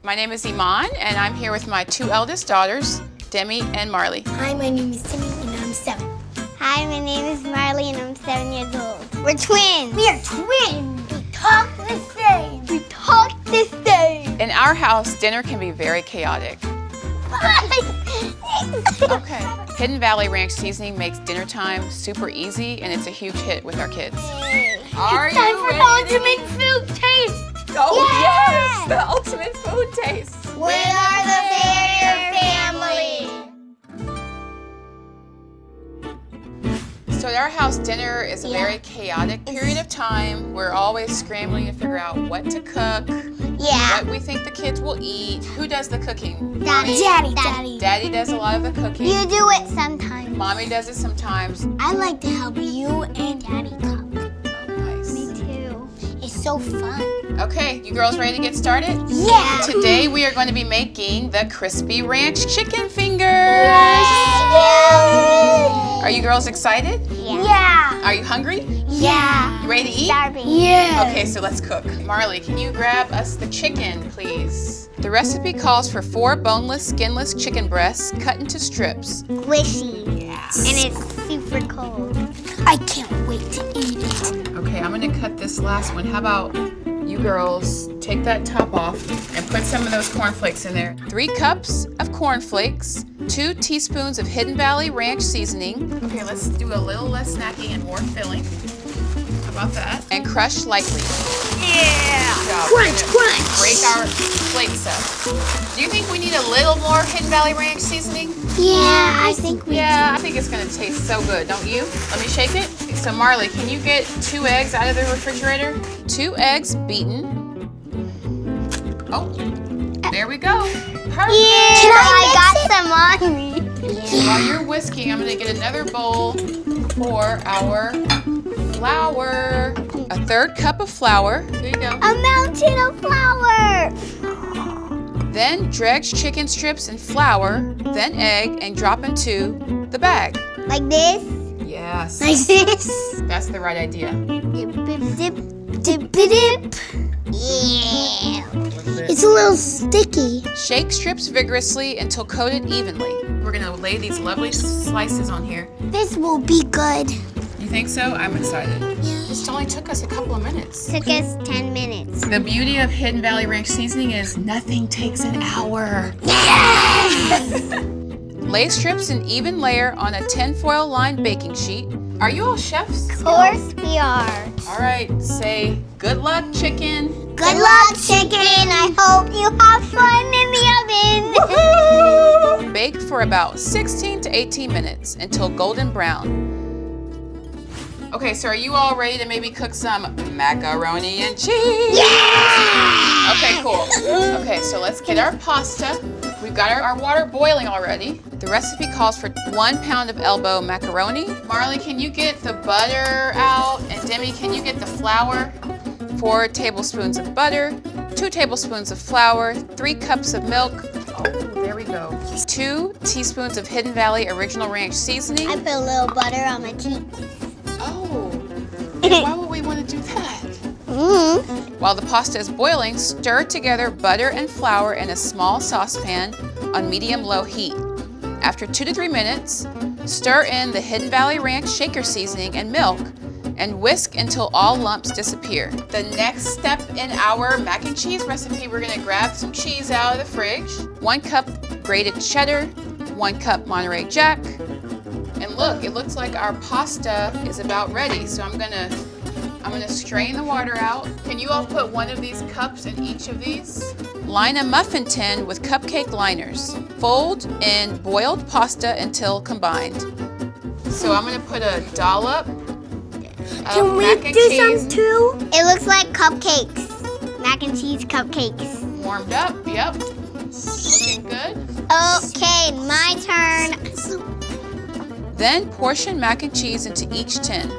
My name is Iman, and I'm here with my two eldest daughters, Demi and Marley. Hi, my name is Timmy, and I'm 7. Hi, my name is Marley, and I'm 7 years old. We're twins. We are twins. We talk the same. We talk the same. In our house, dinner can be very chaotic. Okay. Hidden Valley Ranch seasoning makes dinner time super easy, and it's a huge hit with our kids. Are It's time you for ready? ultimate food taste. Oh, Yeah! yes! The ultimate food taste. We are the Farrior family. So at our house, dinner is a very chaotic period of time. We're always scrambling to figure out what to cook, Yeah. what we think the kids will eat. Who does the cooking? Daddy. Daddy. Daddy does a lot of the cooking. You do it sometimes. Mommy does it sometimes. I like to help you and Daddy cook. Oh, nice. Too. It's so fun. Okay, you girls ready to get started? Yeah. Today we are going to be making the crispy ranch chicken fingers. Are you girls excited? Yeah. Are you hungry? Yeah. You ready to eat? Starving. Yeah. Okay, so let's cook. Marley, can you grab us the chicken, please? The recipe calls for 4 boneless, skinless chicken breasts cut into strips. Squishy. Yes. And it's super cold. I can't wait to eat it. Okay, I'm gonna cut this last one. How about you girls take that top off and put some of those cornflakes in there. 3 cups of cornflakes, 2 teaspoons of Hidden Valley Ranch seasoning. Okay, let's do a little less snacking and more filling. How about that? And crush lightly. Yeah. Good job. Crunch, We're gonna crunch. Break our flakes up. Do you think we need a little more Hidden Valley Ranch seasoning? Yeah, I think we Yeah, I think it's gonna taste so good, don't you? Let me shake it. So Marley, can you get 2 eggs out of the refrigerator? 2 eggs beaten. Oh, there we go. Perfect. I got some on me. While you're whisking, I'm gonna get another bowl for our flour. A 1/3 cup of flour. There you go. A mountain of flour. Then dredge chicken strips in flour, then egg, and drop into the bag. Like this. Yes, like this. that's the right idea. Dip, dip, dip. Dip, dip. Yeah. It's a little sticky. Shake strips vigorously until coated evenly. We're gonna lay these lovely slices on here. This will be good. You think so? I'm excited. This only took us a couple of minutes. Took us 10 minutes. The beauty of Hidden Valley Ranch seasoning is nothing takes an hour. Lay strips in even layer on a tinfoil lined baking sheet. Are you all chefs? Of course we are. All right, say good luck, chicken. Good luck, chicken. I hope you have fun in the oven. Bake for about 16 to 18 minutes until golden brown. Okay, so are you all ready to maybe cook some macaroni and cheese? Yeah! Okay, cool. Okay, so let's get our pasta. We've got our water boiling already. The recipe calls for 1 pound of elbow macaroni. Marley, can you get the butter out? And Demi, can you get the flour? 4 tablespoons of butter, 2 tablespoons of flour, 3 cups of milk. Oh, there we go. 2 teaspoons of Hidden Valley Original Ranch seasoning. I put a little butter on my cheek. Oh, why would we want to do that? While the pasta is boiling, stir together butter and flour in a small saucepan on medium-low heat. After 2 to 3 minutes, stir in the Hidden Valley Ranch shaker seasoning and milk and whisk until all lumps disappear. The next step in our mac and cheese recipe, we're gonna grab some cheese out of the fridge, 1 cup grated cheddar, 1 cup Monterey Jack, and look, it looks like our pasta is about ready. So I'm gonna strain the water out. Can you all put 1 of these cups in each of these? Line a muffin tin with cupcake liners. Fold in boiled pasta until combined. So I'm gonna put a dollop Can of we mac and do cheese. some too? It looks like cupcakes. Mac and cheese cupcakes. Warmed up, yep. Looking good. Okay, my turn. Then portion mac and cheese into each tin.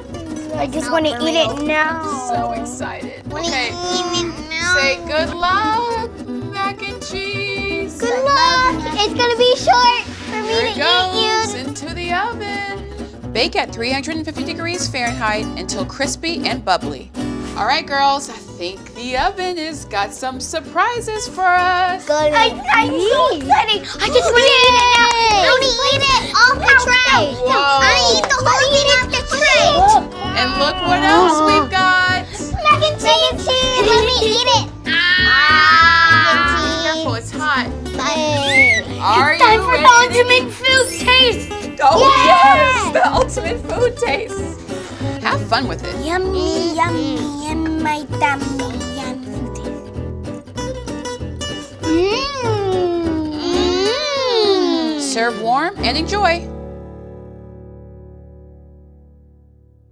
I just want to eat it now. So excited. Wanna Okay, eat it now? say good luck, mac and cheese. Good luck. It's gonna be short for me Here to it goes eat you. into the oven. Bake at 350 degrees Fahrenheit until crispy and bubbly. All right, girls, I think the oven has got some surprises for us. I'm so excited. I just want to eat it now. I want to eat it off the tray. Whoa. I want to eat the whole thing off the tray. And look what else we've got. Mac and cheese. Let me eat it. Careful, it's hot. Are It's time you for ready? Ultimate food taste. Oh yes, the ultimate food taste. Have fun with it. Yummy, yummy, in my tummy, yummy. Mmm. Serve warm and enjoy.